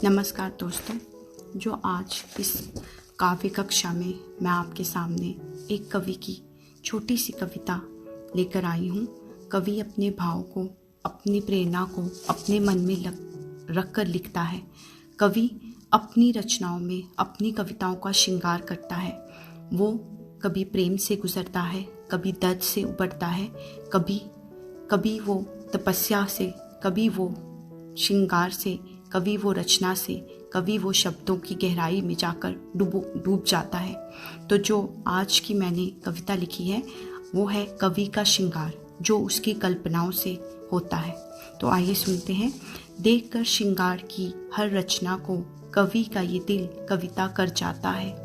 नमस्कार दोस्तों, जो आज इस काव्य कक्षा में मैं आपके सामने एक कवि की छोटी सी कविता लेकर आई हूँ। कवि अपने भाव को, अपनी प्रेरणा को अपने मन में रख कर लिखता है। कवि अपनी रचनाओं में अपनी कविताओं का श्रृंगार करता है। वो कभी प्रेम से गुजरता है, कभी दर्द से उबरता है, कभी वो तपस्या से, कभी वो श्रृंगार से, कभी वो रचना से, कभी वो शब्दों की गहराई में जाकर डूब जाता है। तो जो आज की मैंने कविता लिखी है वो है कवि का श्रृंगार, जो उसकी कल्पनाओं से होता है। तो आइए सुनते हैं। देखकर श्रृंगार की हर रचना को कवि का ये दिल कविता कर जाता है।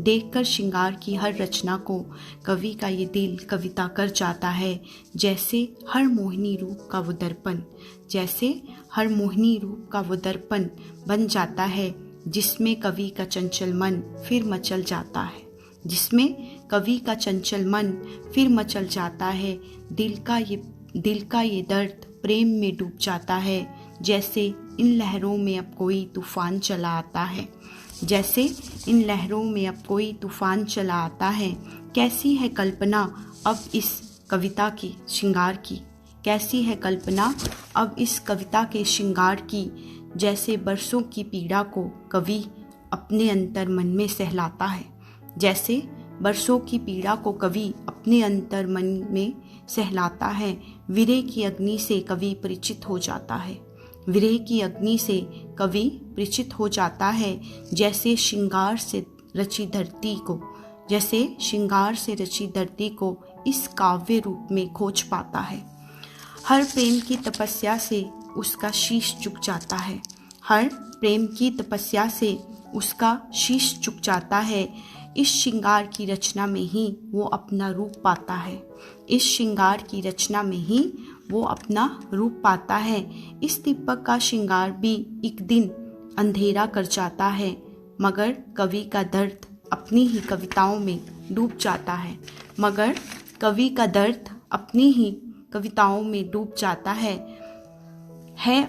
देखकर श्रृंगार की हर रचना को कवि का ये दिल कविता कर जाता है। जैसे हर मोहिनी रूप का वो दर्पण, जैसे हर मोहिनी रूप का वो दर्पण बन जाता है, जिसमें कवि का चंचल मन फिर मचल जाता है, जिसमें कवि का चंचल मन फिर मचल जाता है। दिल का ये दर्द प्रेम में डूब जाता है। जैसे इन लहरों में अब कोई तूफान चला आता है, जैसे इन लहरों में अब कोई तूफान चला आता है। कैसी है कल्पना अब इस कविता की श्रृंगार की, कैसी है कल्पना अब इस कविता के श्रृंगार की। जैसे बरसों की पीड़ा को कवि अपने अंतर मन में सहलाता है, जैसे बरसों की पीड़ा को कवि अपने अंतर मन में सहलाता है। विरह की अग्नि से कवि परिचित हो जाता है, विरह की अग्नि से कवि परिचित हो जाता है। जैसे श्रृंगार से रची धरती को, जैसे श्रृंगार से रची धरती को इस काव्य रूप में खोज पाता है। हर प्रेम की तपस्या से उसका शीश झुक जाता है, हर प्रेम की तपस्या से उसका शीश झुक जाता है। इस श्रृंगार की रचना में ही वो अपना रूप पाता है, इस श्रृंगार की रचना में ही वो अपना रूप पाता है। इस दीपक का श्रृंगार भी एक दिन अंधेरा कर जाता है, मगर कवि का दर्द अपनी ही कविताओं में डूब जाता है, मगर कवि का दर्द अपनी ही कविताओं में डूब जाता है।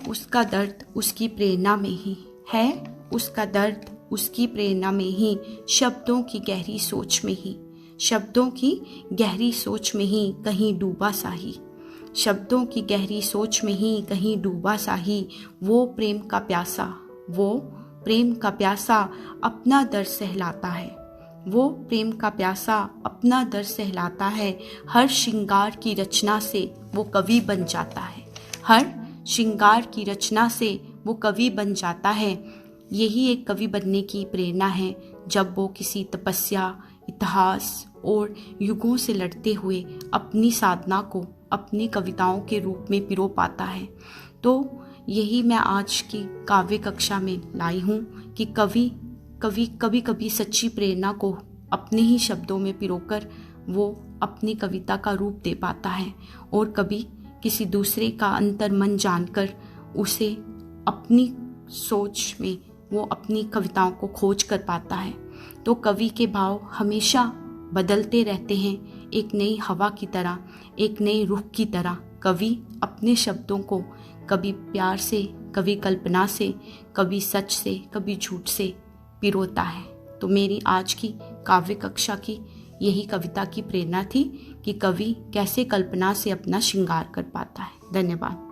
उसका दर्द उसकी प्रेरणा में ही है, उसका दर्द उसकी प्रेरणा में ही, शब्दों की गहरी सोच में ही, शब्दों की गहरी सोच में ही कहीं डूबा सा ही, शब्दों की गहरी सोच में ही कहीं डूबा सा ही। वो प्रेम का प्यासा, वो प्रेम का प्यासा अपना दर्द सहलाता है, वो प्रेम का प्यासा अपना दर्द सहलाता है। हर श्रृंगार की रचना से वो कवि बन जाता है, हर श्रृंगार की रचना से वो कवि बन जाता है। यही एक कवि बनने की प्रेरणा है, जब वो किसी तपस्या, इतिहास और युगों से लड़ते हुए अपनी साधना को अपनी कविताओं के रूप में पिरो पाता है। तो यही मैं आज की काव्य कक्षा में लाई हूँ कि कभी कभी सच्ची प्रेरणा को अपने ही शब्दों में पिरोकर वो अपनी कविता का रूप दे पाता है, और कभी किसी दूसरे का अंतर मन जानकर उसे अपनी सोच में वो अपनी कविताओं को खोज कर पाता है। तो कवि के भाव हमेशा बदलते रहते हैं, एक नई हवा की तरह, एक नई रुख की तरह। कवि अपने शब्दों को कभी प्यार से, कभी कल्पना से, कभी सच से, कभी झूठ से पिरोता है। तो मेरी आज की काव्य कक्षा की यही कविता की प्रेरणा थी कि कवि कैसे कल्पना से अपना श्रृंगार कर पाता है। धन्यवाद।